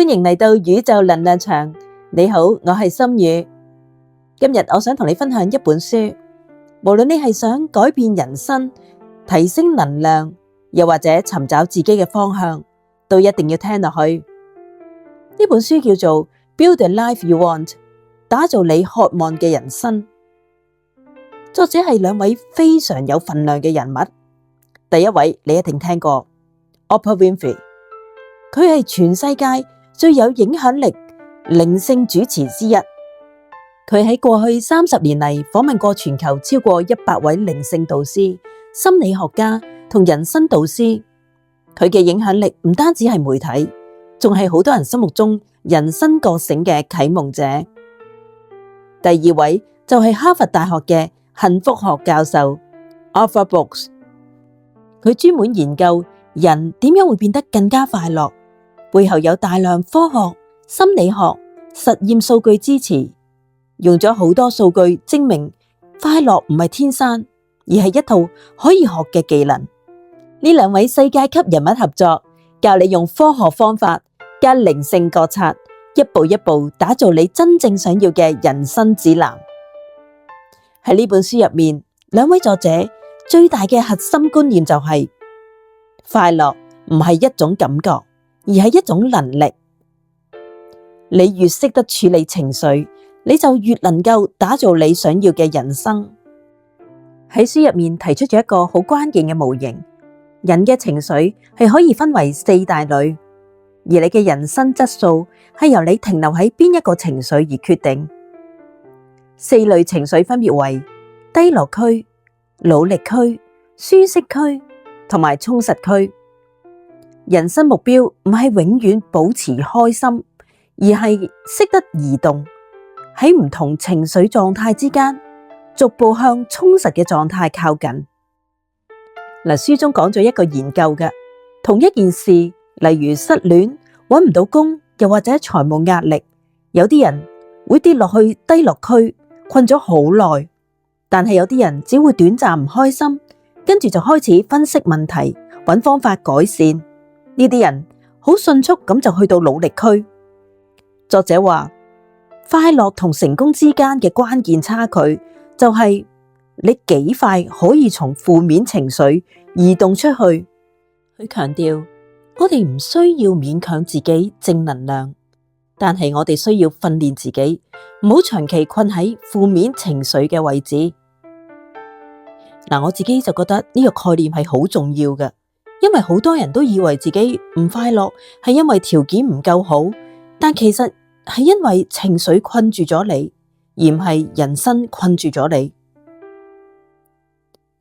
歡迎嚟到宇宙能量場。你好，我係心宇。今日我想同你分享一本書，無論你係想改變人生、提升能量，又或者尋找自己嘅方向，都一定要聽落去。呢本書叫做《Build the Life You Want》，打造你渴望嘅人生。作者係兩位非常有份量嘅人物。第一位你一定聽過 Oprah Winfrey， 佢係全世界最有影響力靈性主持之一。佢喺過去30年嚟訪問過全球超過100位靈性導師、心理學家同人生導師。佢嘅影響力唔單止係媒體，仲係好多人心目中人生覺醒嘅啟蒙者。第二位就係哈佛大學嘅幸福學教授 Arthur Brooks， 佢專門研究人點樣會變得更加快樂，背後有大量科學、心理學、實驗數據支持，用咗好多數據證明快樂唔係天生，而係一套可以學嘅技能。呢兩位世界級人物合作，教你用科學方法加靈性覺察，一步一步打造你真正想要嘅人生指南。喺呢本書入面，兩位作者最大嘅核心觀念就係快樂唔係一種感覺，而係一種能力。你越識得處理情緒，你就越能夠打造你想要嘅人生。喺書入面提出咗一個好關鍵嘅模型，人嘅情緒係可以分為4大類，而你嘅人生質素係由你停留喺邊一個情緒而決定。4類情緒分別為低落區、努力區、舒適區同埋充實區。人生目標唔係永遠保持開心，而係識得移動，喺唔同情緒狀態之間，逐步向充實嘅狀態靠近。書中講咗一個研究嘅，同一件事，例如失戀、搵唔到工，又或者財務壓力，有啲人會跌落去低落區，困咗好耐，但係有啲人只會短暫唔開心，跟住就開始分析問題，搵方法改善。呢啲人好迅速咁就去到努力區。作者話，快樂同成功之間嘅關鍵差距就係你幾快可以從負面情緒移動出去。佢強調，我哋唔需要勉強自己正能量，但係我哋需要訓練自己唔好長期困喺負面情緒嘅位置。我自己就覺得呢個概念係好重要嘅，因為好多人都以為自己唔快樂係因為條件唔夠好，但其實係因為情緒困住咗你，而唔係人生困住咗你。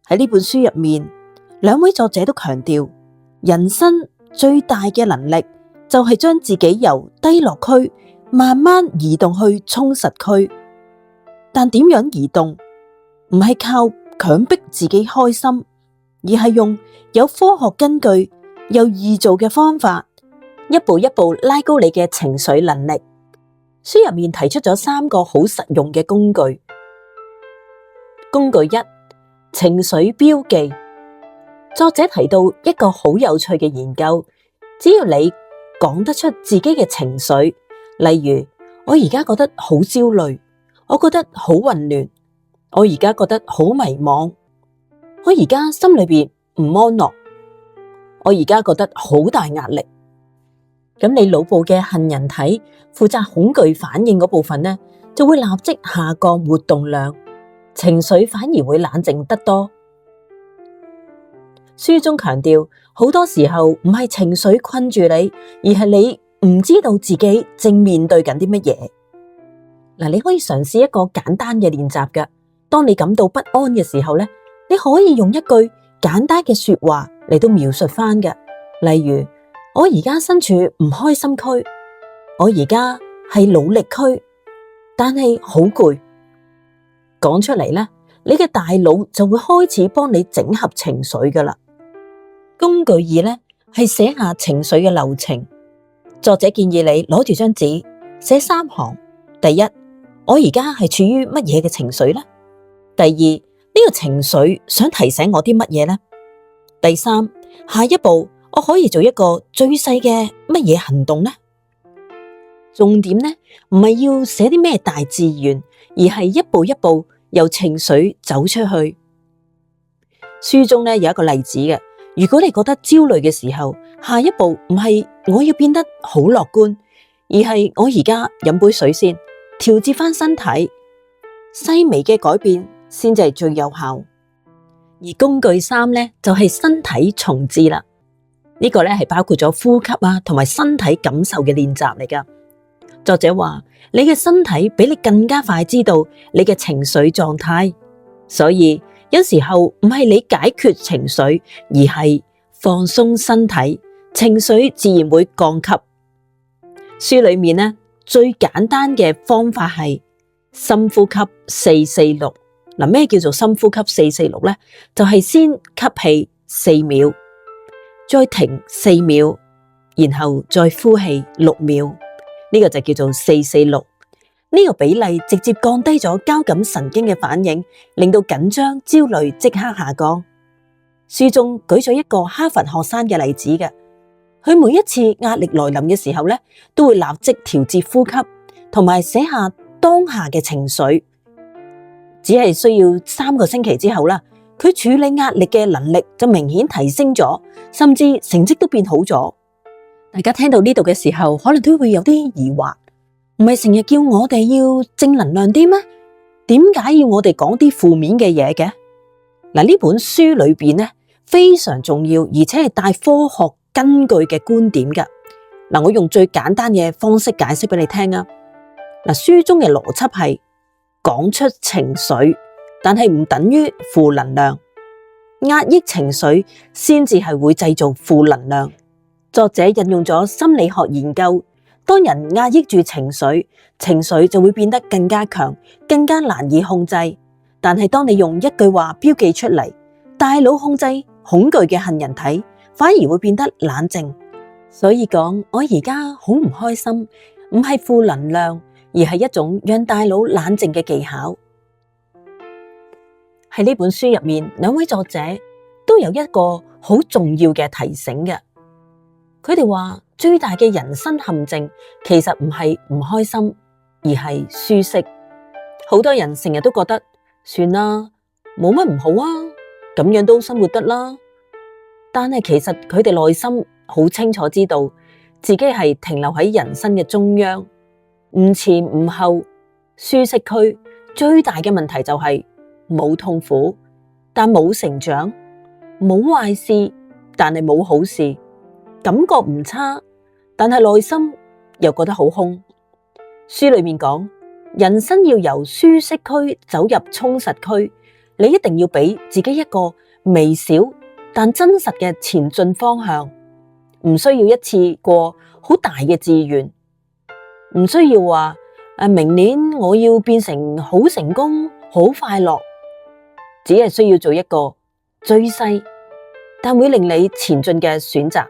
喺呢本書入面，兩位作者都強調，人生最大嘅能力就係將自己由低落區慢慢移動去充實區。但點樣移動？唔係靠強迫自己開心，而係用有科學根據、有易做嘅方法，一步一步拉高你嘅情緒能力。書入面提出咗3個好實用嘅工具。工具1：情緒標記。作者提到一個好有趣嘅研究，只要你講得出自己嘅情緒，例如我而家覺得好焦慮，我覺得好混亂，我而家覺得好迷茫，我而家心裏邊唔安樂，我而家覺得好大壓力。咁你腦部嘅杏仁體負責恐懼反應嗰部分呢，就會立即下降活動量，情緒反而會冷靜得多。書中強調，好多時候唔係情緒困住你，而係你唔知道自己正面對緊啲乜嘢。你可以嘗試一個簡單嘅練習㗎。當你感到不安嘅時候呢，你可以用一句簡單嘅說話嚟到描述翻嘅，例如我而家身處唔開心區，我而家係努力區，但係好攰。講出嚟呢，你嘅大腦就會開始幫你整合情緒噶啦。工具2呢，係寫下情緒嘅流程。作者建議你攞住張紙寫3行。第一，我而家係處於乜嘢嘅情緒呢？第二，呢個情緒想提醒我啲乜嘢呢？第三，下一步我可以做一個最細嘅乜嘢行動呢？重點呢，唔係要寫啲咩大志願，而係一步一步由情緒走出去。書中呢有一個例子嘅，如果你覺得焦慮嘅時候，下一步唔係我要變得好樂觀，而係我而家飲杯水先，調節翻身體，細微嘅改變先至係最有效。而工具3呢，就係身體重置啦，呢個呢係包括咗呼吸啊同埋身體感受嘅練習嚟噶。作者話你嘅身體比你更加快知道你嘅情緒狀態，所以有時候唔係你解決情緒，而係放鬆身體，情緒自然會降級。書裏面呢，最簡單嘅方法係深呼吸446。嗱，咩叫做深呼吸446呢？就係先吸氣4秒，再停4秒，然後再呼氣6秒。呢個就叫做446。呢個比例直接降低咗交感神經嘅反應，令到緊張、焦慮即刻下降。書中舉咗一個哈佛學生嘅例子嘅，佢每一次壓力來臨嘅時候呢，都會立即調節呼吸，同埋寫下當下嘅情緒。只係需要3個星期之後啦，佢處理壓力嘅能力就明顯提升咗，甚至成績都變好咗。大家聽到呢度嘅時候，可能都會有啲疑惑，唔係成日叫我哋要正能量啲咩？點解要我哋講啲負面嘅嘢嘅？嗱，呢本書裏邊呢，非常重要，而且係帶科學根據嘅觀點㗎。嗱，我用最簡單嘅方式解釋俾你聽啊。嗱，書中嘅邏輯係講出情緒，但係唔等於負能量。壓抑情緒先至係會製造負能量。作者引用咗心理學研究，當人壓抑住情緒，情緒就會變得更加強，更加難以控制。但係當你用一句話標記出嚟，大腦控制恐懼嘅杏仁體，反而會變得冷靜。所以講，我而家好唔開心，唔係負能量，而係一種讓大腦冷靜嘅技巧。喺呢本書入面，兩位作者都有一個好重要嘅提醒嘅。佢哋話最大嘅人生陷阱其實唔係唔開心，而係舒適。好多人成日都覺得算啦，冇乜唔好啊，咁樣都生活得啦。但係其實佢哋內心好清楚知道自己係停留喺人生嘅中央，唔前唔後。舒適區最大嘅問題就係冇痛苦，但冇成長；冇壞事，但係冇好事。感覺唔差，但係內心又覺得好空。書裏面講，人生要由舒適區走入充實區，你一定要俾自己一個微小但真實嘅前進方向，唔需要一次過好大嘅志願，唔需要話明年我要變成好成功、好快樂，只係需要做一個最細但會令你前進嘅選擇。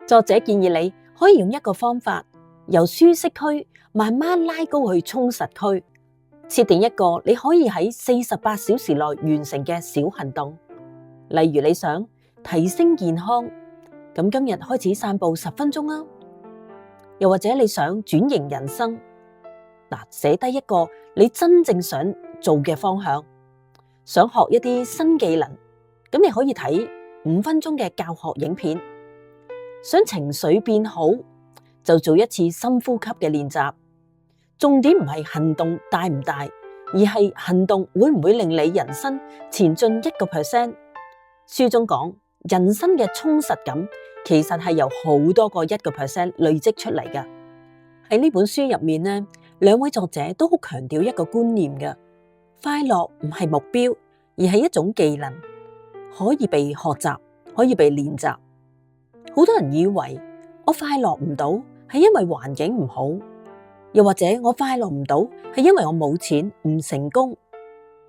作者建議你可以用一個方法，由舒適區慢慢拉高去充實區，設定一個你可以喺48小時內完成嘅小行動。例如你想提升健康，咁今日開始散步10分鐘啊。又或者你想轉型人生，寫低一個你真正想做嘅方向。想學一啲新技能，咁你可以睇5分鐘嘅教學影片。想情緒變好，就做一次深呼吸嘅練習。重點唔係行動大唔大，而係行動會唔會令你人生前進1%。書中講，人生嘅充實感其實係由好多個1%累積出嚟㗎。喺呢本書入面呢，兩位作者都好強調一個觀念嘅，快樂唔係目標，而係一種技能，可以被學習，可以被練習。好多人以為我快樂唔到係因為環境唔好，又或者我快樂唔到係因為我冇錢唔成功。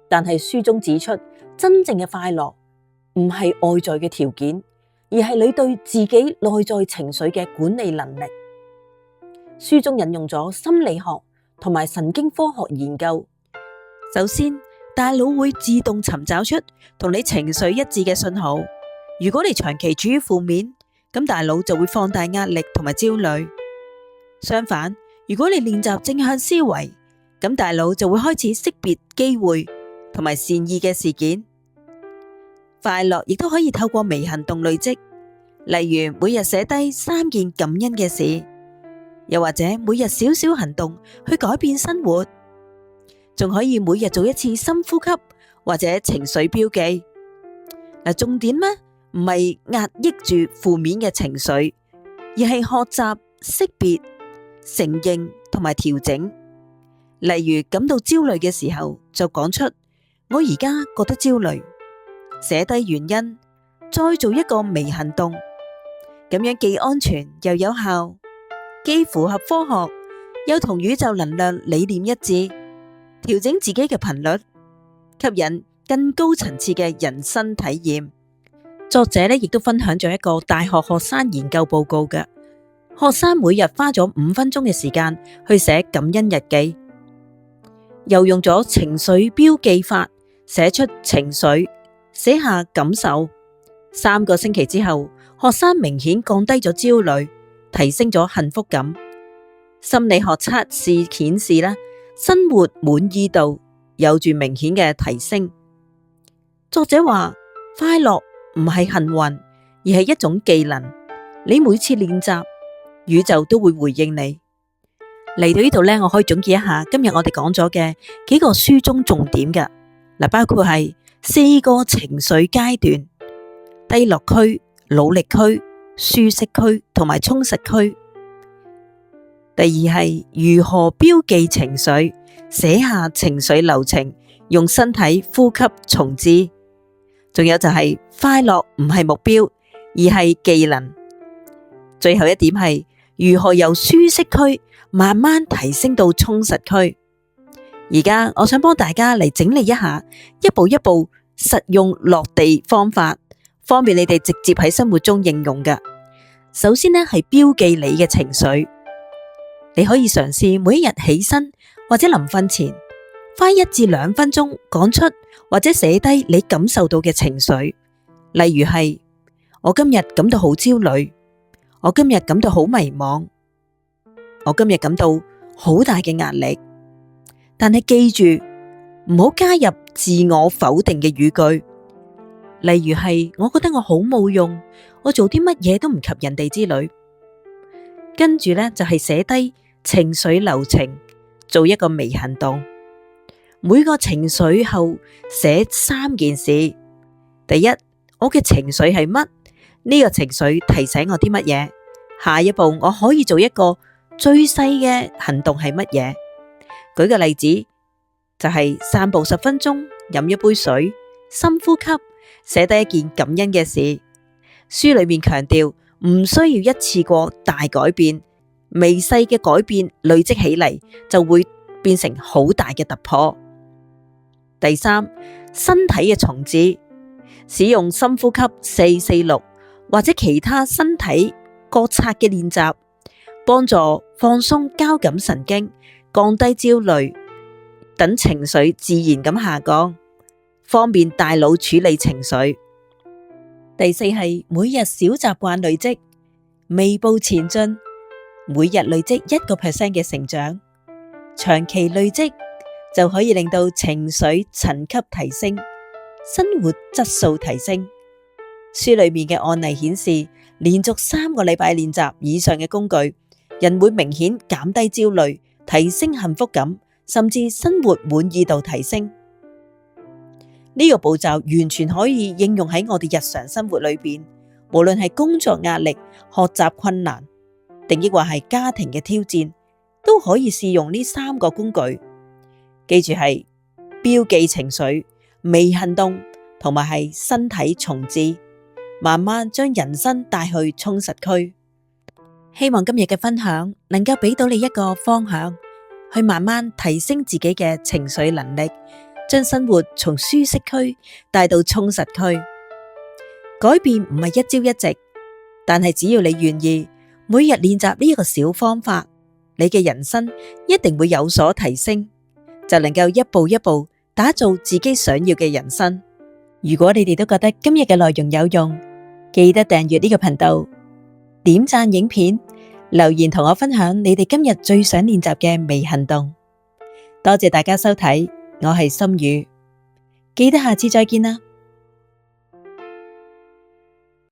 但係書中指出，真正嘅快樂唔係外在嘅條件，而係你對自己內在情緒嘅管理能力。書中引用咗心理學同埋神經科學研究。首先，大腦會自動尋找出同你情緒一致嘅信號。如果你長期處於負面，咁大腦就會放大壓力同埋焦慮。相反，如果你練習正向思維，咁大腦就會開始識別機會同埋善意嘅事件。快樂亦都可以透過微行動累積，例如每日寫低3件感恩嘅事，又或者每日少少行動去改變生活，仲可以每日做一次深呼吸或者情緒標記。重點呢唔係壓抑住負面嘅情緒，而係學習識別、承認同埋調整。例如感到焦慮嘅時候，就講出我而家覺得焦慮，寫低原因，再做一個微行動，咁樣既安全又有效，既符合科學，又同宇宙能量理念一致，調整自己嘅頻率，吸引更高層次嘅人生體驗。作者呢亦都分享咗一個大學學生研究報告嘅，學生每日花咗5分鐘嘅時間去寫感恩日記，又用咗情緒標記法寫出情緒，寫下感受。3個星期之後，學生明顯降低咗焦慮，提升咗幸福感。心理學測試顯示呢，生活滿意度有住明顯嘅提升。作者話，快樂唔係幸運，而係一種技能。你每次練習，宇宙都會回應你。嚟到呢度呢，我可以總結一下今日我哋講咗嘅幾個書中重點嘅，包括係4個情緒階段：低落區、努力區、舒適區同埋充實區。第二係如何標記情緒，寫下情緒流程，用身體呼吸重置。仲有就係快樂唔係目標，而係技能。最後一點係如何由舒適區慢慢提升到充實區。而家我想幫大家嚟整理一下，一步一步實用落地方法，方便你哋直接喺生活中應用嘅。首先呢係標記你嘅情緒，你可以嘗試每一日起身或者臨瞓前，花1至2分鐘講出或者寫低你感受到嘅情緒，例如係我今日感到好焦慮，我今日感到好迷茫，我今日感到好大嘅壓力。但係記住，唔好加入自我否定嘅語句，例如係我覺得我好冇用，我做啲乜嘢都唔及人哋之類。跟住呢就係寫低情緒流程，做一個微行動。每個情緒後寫3件事。第一，我嘅情緒係乜？呢個情緒提醒我啲乜嘢？下一步我可以做一個最細嘅行動係乜嘢？舉個例子，就係散步10分鐘，飲一杯水，深呼吸，寫低一件感恩嘅事。書裏面強調唔需要一次過大改變，微細嘅改變累積起嚟就會變成好大嘅突破。第三，身體嘅重置，使用深呼吸446或者其他身體覺察嘅練習，幫助放鬆交感神經，降低焦慮，等情緒自然咁下降，方便大腦處理情緒。第四係每日小習慣累積，微步前進，每日累積1% 嘅成長，長期累積就可以令到情緒層級提升，生活質素提升。書裏面嘅案例顯示，連續3個禮拜練習以上嘅工具，人會明顯減低焦慮，提升幸福感，甚至生活滿意度提升。呢個步驟完全可以應用喺我哋日常生活裏邊，無論係工作壓力、學習困難，定抑或係家庭嘅挑戰，都可以試用呢3個工具。記住係標記情緒、微行動同埋係身體重置，慢慢將人生帶去充實區。希望今日嘅分享能夠俾到你一個方向，去慢慢提升自己嘅情緒能力，將生活從舒適區帶到充實區。改變唔係一朝一夕，但係只要你願意，每日練習呢一個小方法，你嘅人生一定會有所提升，就能夠一步一步打造自己想要嘅人生。如果你哋都覺得今日嘅內容有用，記得訂閱呢個頻道，點讚影片，留言同我分享你哋今日最想練習嘅微行動。多謝大家收睇，我係心語，記得下次再見啦。